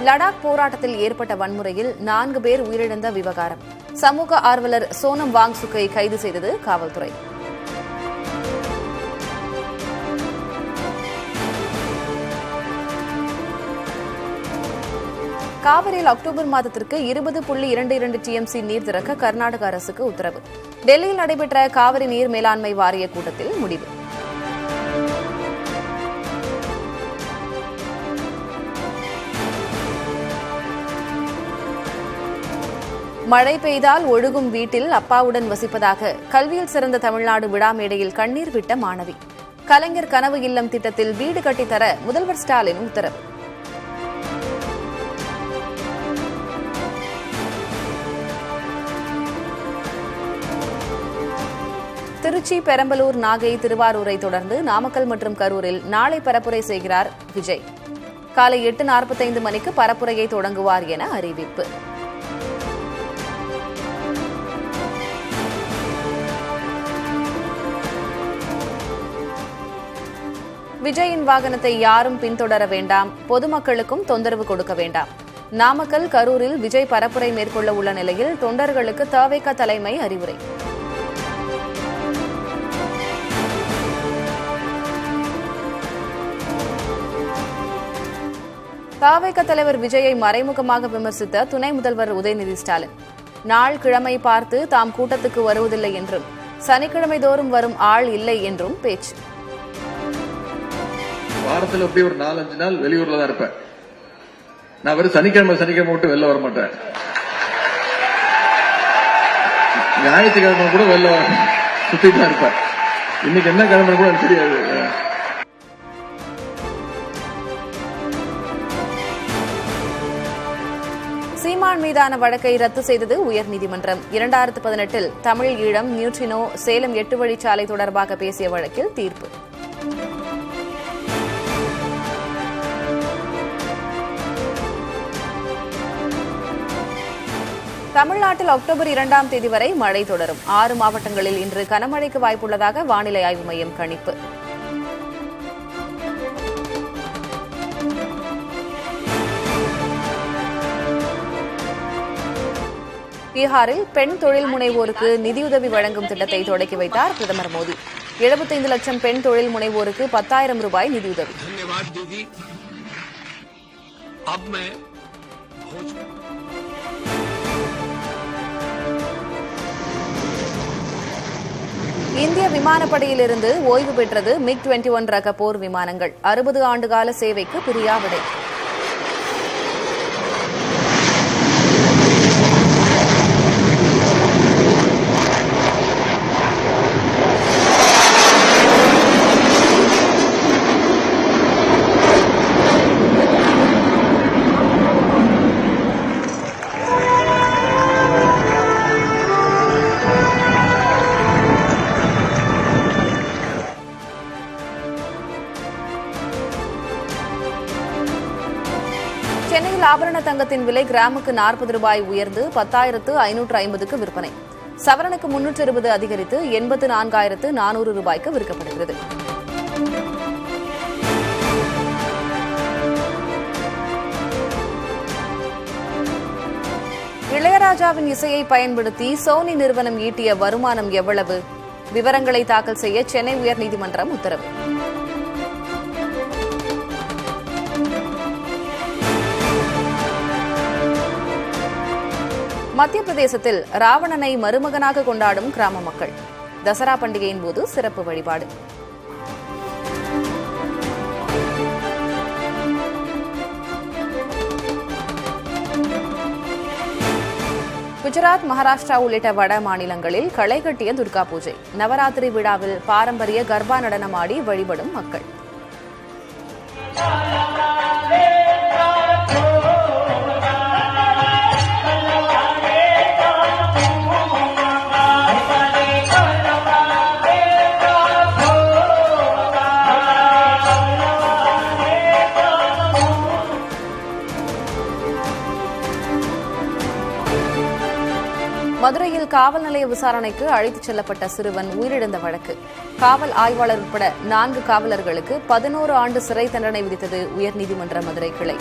லடாக் போராட்டத்தில் ஏற்பட்ட வன்முறையில் 4 பேர் உயிரிழந்த விவகாரம். சமூக ஆர்வலர் சோனம் வாங்சுக்கை கைது செய்தது காவல்துறை. காவிரியில் அக்டோபர் மாதத்திற்கு 20.22 TMC நீர் திறக்க கர்நாடக அரசுக்கு உத்தரவு. டெல்லியில் நடைபெற்ற காவிரி நீர் மேலாண்மை வாரிய கூட்டத்தில் முடிவு. மழை பெய்தால் ஒழுகும் வீட்டில் அப்பாவுடன் வசிப்பதாக கல்வியில் சிறந்த தமிழ்நாடு விழாமேடையில் கண்ணீர் விட்ட மாணவி. கலைஞர் கனவு இல்லம் திட்டத்தில் வீடு கட்டித்தர முதல்வர் ஸ்டாலின் உத்தரவு. திருச்சி, பெரம்பலூர், நாகை, திருவாரூரை தொடர்ந்து நாமக்கல் மற்றும் கரூரில் நாளை பரப்புரை செய்கிறார் விஜய். காலை 8:45 மணிக்கு பரப்புரையை தொடங்குவார் என அறிவிப்பு. விஜயின் வாகனத்தை யாரும் பின்தொடர வேண்டாம், பொதுமக்களுக்கும் தொந்தரவு கொடுக்க வேண்டாம். நாமக்கல், கரூரில் விஜய் பரப்புரை மேற்கொள்ள உள்ள நிலையில் தொண்டர்களுக்கு தவேக தலைமை அறிவுரை. தவேக தலைவர் விஜயை மறைமுகமாக விமர்சித்த துணை முதல்வர் உதயநிதி ஸ்டாலின், நாள் கிழமை பார்த்து தாம் கூட்டத்துக்கு வருவதில்லை என்றும் சனிக்கிழமை தோறும் வரும் ஆள் இல்லை என்றும் பேச்சு. வாரத்தில் அப்படி ஒரு 4-5 நாள் வெளியூர்ல தான் இருப்பேன். நான் வெறும் சனிக்கிழமை விட்டு வெளில வர மாட்டேன். ஞாயிற்றுக்கிழமை கூட வெளில சுத்திட்டு தான் இருப்பேன். இன்னைக்கு என்ன கிழமை கூட எனக்கு தெரியாது. சீமான் மீதான வழக்கை ரத்து செய்தது உயர்நீதிமன்றம். 2018 தமிழ் ஈழம், நியூட்ரினோ, சேலம் 8 வழிச்சாலை தொடர்பாக பேசிய வழக்கில் தீர்ப்பு. தமிழ்நாட்டில் அக்டோபர் 2ஆம் தேதி வரை மழை தொடரும். 6 மாவட்டங்களில் இன்று கனமழைக்கு வாய்ப்புள்ளதாக வானிலை ஆய்வு மையம் கணிப்பு. பீகாரில் பெண் தொழில் முனைவோருக்கு நிதியுதவி வழங்கும் திட்டத்தை தொடக்கி வைத்தார் பிரதமர் மோடி. 75 லட்சம் பெண் தொழில் முனைவோருக்கு 10,000 ரூபாய் நிதியுதவி. இந்திய விமானப்படையிலிருந்து ஓய்வு பெற்றது MiG-21 ரக போர் விமானங்கள். 60 ஆண்டுகால சேவைக்கு பிரியா விடை. சென்னையில் ஆபரண தங்கத்தின் விலை கிராமுக்கு 40 ரூபாய் உயர்ந்து 10,550க்கு விற்பனை. சவரனுக்கு 320 அதிகரித்து 84,400 ரூபாய்க்கு விற்கப்படுகிறது. இளையராஜாவின் இசையை பயன்படுத்தி சோனி நிறுவனம் ஈட்டிய வருமானம் எவ்வளவு? விவரங்களை தாக்கல் செய்ய சென்னை உயர்நீதிமன்றம் உத்தரவு. மத்திய பிரதேசத்தில் ராவணனை மருமகனாக கொண்டாடும் கிராம மக்கள். தசரா பண்டிகையின் போது சிறப்பு வழிபாடு. குஜராத், மகாராஷ்டிரா உள்ளிட்ட வட மாநிலங்களில் களை கட்டிய துர்கா பூஜை. நவராத்திரி விழாவில் பாரம்பரிய கர்பா நடனமாடி வழிபடும் மக்கள். மதுரையில் காவல் நிலைய விசாரணைக்கு அழைத்துச் செல்லப்பட்ட சிறுவன் உயிரிழந்த வழக்கு. காவல் ஆய்வாளர் உட்பட 4 காவலர்களுக்கு 11 ஆண்டு சிறை தண்டனை விதித்தது உயர்நீதிமன்ற மதுரை கிளை.